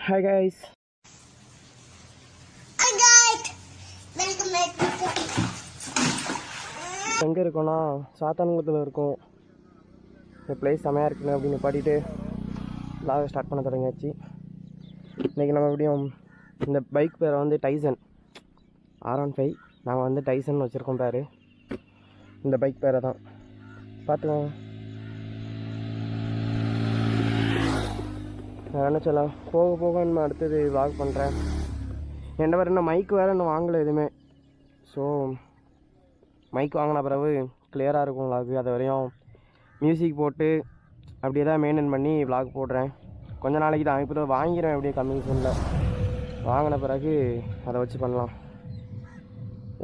Hi guys. Hi guys. Welcome back to எங்க இருக்கோம்னா சாத்தான்குளத்தில் இருக்கோம். இந்த பிளேஸ் செமையாக இருக்குன்னு அப்படின்னு பாடிட்டு லாக ஸ்டார்ட் பண்ண தொடங்கியாச்சு. இன்றைக்கி நம்ம எப்படியும் இந்த பைக் பேரை வந்து டைசன் R15 நாங்கள் வந்து டைசன் வச்சுருக்கோம் பேர். இந்த பைக் பேரை தான் பார்த்துக்கோங்க. நான் என்ன சொல்ல போக போக இன்னும் அடுத்தது வாக் பண்ணுறேன். என்ன வேறு இன்னும் மைக் வேறு இன்னும் வாங்கலை எதுவுமே. ஸோ மைக் வாங்கின பிறகு கிளியராக இருக்கும் விலாகு. அது வரையும் மியூசிக் போட்டு அப்படியே தான் மெயின்டைன் பண்ணி விலாக் போடுறேன். கொஞ்ச நாளைக்கு தான் இப்போ வாங்கிடுவேன். அப்படியே கம்மிஷனில் வாங்கின பிறகு அதை வச்சு பண்ணலாம்.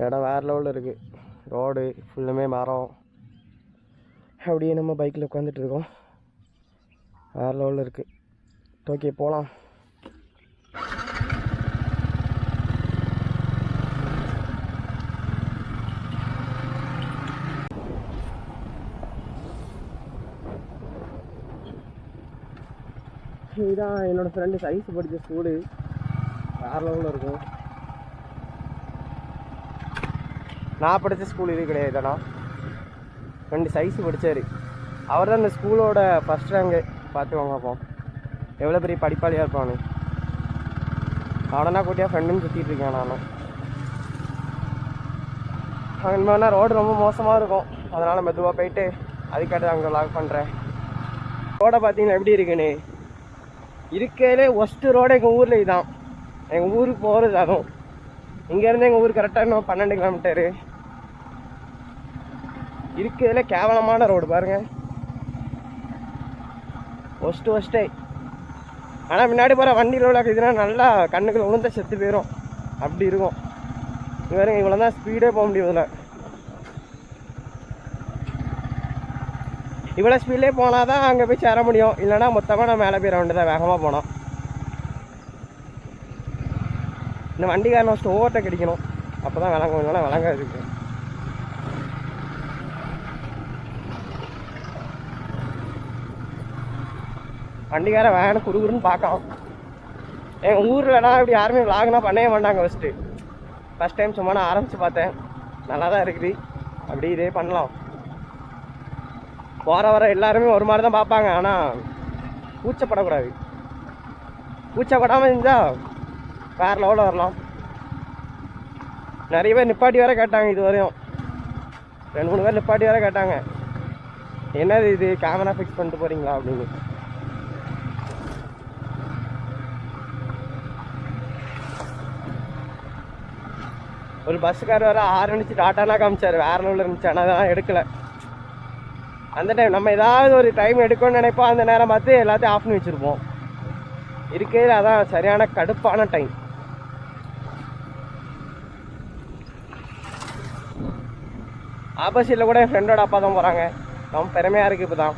இடம் வேறு லெவலில் இருக்குது. ரோடு ஃபுல்லுமே மரம். அப்படியே நம்ம பைக்கில் உட்காந்துட்ருக்கோம். வேறு லெவலில் இருக்குது. ஓகே போகலாம். இதுதான் என்னோடய ஃப்ரெண்டு சைஸ் படித்த ஸ்கூலு. வேறு லெவலில் இருக்கும். நான் படித்த ஸ்கூல் இது கிடையாதுண்ணா. ஃப்ரெண்டு சைஸ் படித்தார். அவர் தான் இந்த ஸ்கூலோட ஃபஸ்ட் ரேங்கு. பார்த்துக்கோங்க அப்போ எவ்வளோ பெரிய படிப்பாளியாக இருப்பானு. அவனா கூட்டியாக ஃப்ரெண்டுன்னு சுற்றிட்டு இருக்கேன் நானும். அங்கே இனிமேல் ரோடு ரொம்ப மோசமாக இருக்கும். அதனால் மெதுவாக போயிட்டு அதுக்காட்டு அங்கே லாக் பண்ணுறேன். ரோடை பார்த்தீங்கன்னா எப்படி இருக்குன்னு. இருக்கையிலே ஒஸ்ட்டு ரோடு எங்கள் ஊரில் இதுதான். எங்கள் ஊருக்கு போகிறது அதுவும். இங்கேருந்து எங்கள் ஊர் கரெக்டாக இன்னும் 12 கிலோமீட்டரு. இருக்கையிலே கேவலமான ரோடு பாருங்கள். ஒஸ்ட்டே. ஆனால் முன்னாடி போகிற வண்டியில் உள்ள இதுனா நல்லா கண்ணுக்குள்ள உளுந்த செத்து போயிடும். அப்படி இருக்கும். இது வேறுங்க இவ்வளோ தான் ஸ்பீடே போக முடியும். இதில் இவ்வளோ ஸ்பீட்லேயே போனால் தான் அங்கே போய் சேர முடியும். இல்லைனா மொத்தமாக நான் மேலே போயிட வேண்டியதான் வேகமாக போனோம். இந்த வண்டிக்காரன் ஃபஸ்ட்டு ஓவர்டேக் கிடைக்கணும். அப்போ தான் விளங்கும். இல்லைனா விளங்காதுக்கு. வண்டிக்கார வேணும் குறுகுறுன்னு பார்க்கலாம். எங்கள் ஊரில்னா இப்படி யாருமே விளாக்னா பண்ணவே மாட்டாங்க. ஃபஸ்ட் டைம் சும்மா நான் ஆரம்பித்து பார்த்தேன். நல்லா தான் இருக்குது. அப்படி இதே பண்ணலாம். போகிற வர எல்லாருமே ஒரு மாதிரி தான் பார்ப்பாங்க. ஆனால் கூச்சப்படக்கூடாது. கூச்சப்படாமல் இருந்தால் வேறு லெவலில் வரலாம். நிறைய பேர் நிப்பாட்டி வேறு கேட்டாங்க. இது வரையும் 2-3 பேர் நிப்பாட்டி வேறு கேட்டாங்க, என்னது இது கேமரா ஃபிக்ஸ் பண்ணிட்டு போகிறீங்களா அப்படின்னு. ஒரு பஸ்ஸுக்கார் வேறு ஆரம்பிச்சு டாட்டாலாம் காமிச்சார். வேறு லெவலில் இருந்துச்சு. ஆனால் அதெல்லாம் எடுக்கலை. அந்த டைம் நம்ம ஏதாவது ஒரு டைம் எடுக்கணும்னு நினைப்போம். அந்த நேரம் பார்த்து எல்லாத்தையும் ஆஃப் பண்ணி வச்சுருப்போம். இருக்கையில் அதான் சரியான கடுப்பான டைம். ஆப்போசிட்டில் கூட என் ஃப்ரெண்டோட அப்பா தான் போகிறாங்க. ரொம்ப பெருமையாக இருக்குது. இப்போ தான்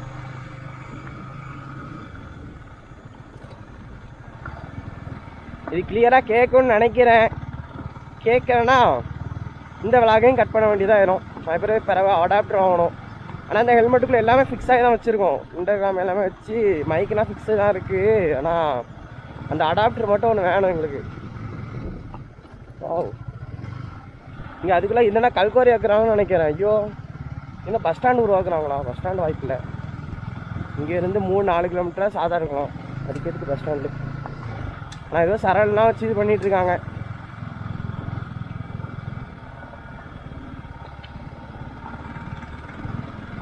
இது கிளியராக கேட்கும்னு நினைக்கிறேன். கேட்குறேன்னா இந்த விலாகையும் கட் பண்ண வேண்டியதாக ஆயிரும். அப்புறம் பிறகு அடாப்டர் வாங்கணும். ஆனால் அந்த ஹெல்மெட்டுக்குள்ளே எல்லாமே ஃபிக்ஸ் ஆகி தான் வச்சுருக்கோம். இன்டர்காம் எல்லாமே வச்சு மைக்கெலாம் ஃபிக்ஸு தான் இருக்குது. ஆனால் அந்த அடாப்டர் மட்டும் ஒன்று வேணும் எங்களுக்கு. ஓ இங்கே அதுக்குள்ளே இல்லைன்னா கல்கோரி வைக்கிறாங்கன்னு நினைக்கிறேன். ஐயோ இன்னும் பஸ் ஸ்டாண்டு உருவாக்குறாங்களா? பஸ் ஸ்டாண்டு வாய்ப்பில்லை. இங்கேருந்து 3-4 கிலோமீட்டராக சாதா இருக்கலாம் அடிக்கிறதுக்கு பஸ் ஸ்டாண்டு. ஆனால் ஏதோ சரல்லாம் வச்சு இது பண்ணிகிட்ருக்காங்க.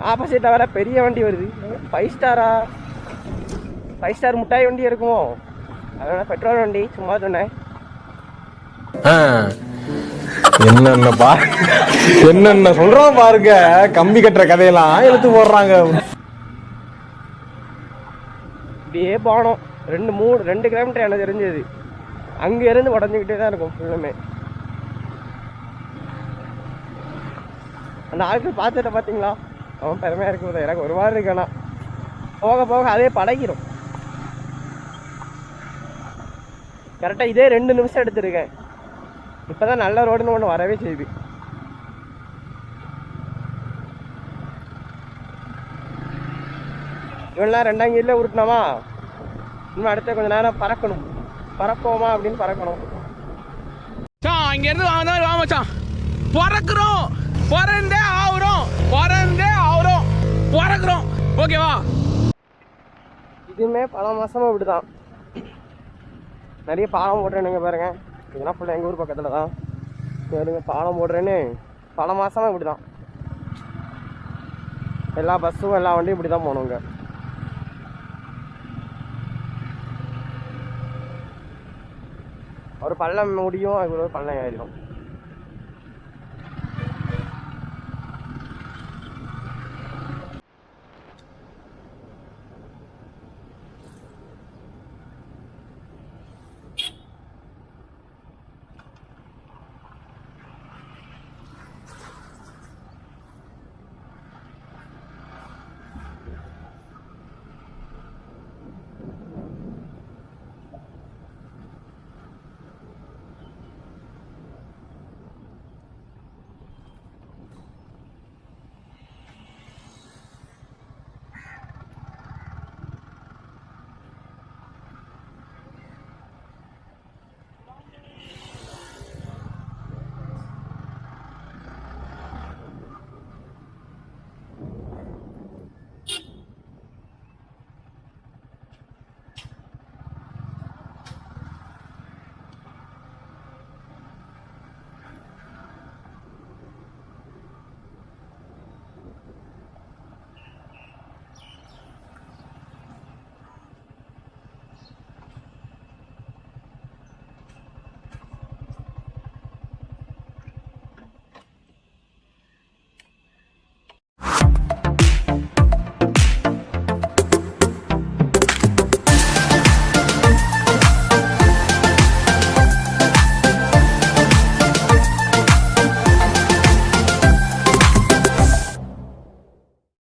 ஆப்போசிட்டாக வர பெரிய வண்டி வருது. 5 ஸ்டார் முட்டாய் வண்டி இருக்குமோ? அதனால பெட்ரோல் வண்டி சும்மா சொன்னேன். என்னென்ன சொல்றோம் பாருங்க. கம்பி கட்டுற கதையெல்லாம் எடுத்து போடுறாங்க. இப்படியே போனோம். 2 கிலோமீட்டர் எனக்கு தெரிஞ்சது. அங்கேருந்து உடஞ்சிக்கிட்டே தான் இருக்கும் ஃபுல்லுமே. அந்த ஆட்கள் பார்த்துட்ட பார்த்தீங்களா? அவன் பெருமையாக இருக்குது. எனக்கு ஒரு மாதிரி இருக்கானா. போக போக அதே பழகிடும். கரெக்டாக இதே 2 நிமிஷம் எடுத்துருக்கேன். இப்போ தான் நல்ல ரோடுன்னு ஒன்று வரவே செய்யுது. இவெல்லாம் 2ஆம் கீரில் உருட்டினோமா இன்னும் அடுத்த கொஞ்சம் நேரம் பறக்கணும். பறப்போமா அப்படின்னு பறக்கணும். இங்கேருந்து வா மச்சான், பறக்குறோம், பறந்தே ஆகுறோம், பறக்குறோம். ஓகேவா? இதுவுமே பல மாதமாக இப்படி தான். நிறைய பாலம் போடுறேனுங்க பாருங்க. இதெல்லாம் ஃபுல்லாக எங்கள் ஊர் பக்கத்தில் தான். சரிங்க, பாலம் போடுறேன்னு பல மாதமாக இப்படி தான். எல்லா பஸ்ஸும் எல்லா வண்டியும் இப்படி தான் போகணுங்க. ஒரு பள்ளம் முடியும், அது ஒரு பள்ளம் ஏறிடும்.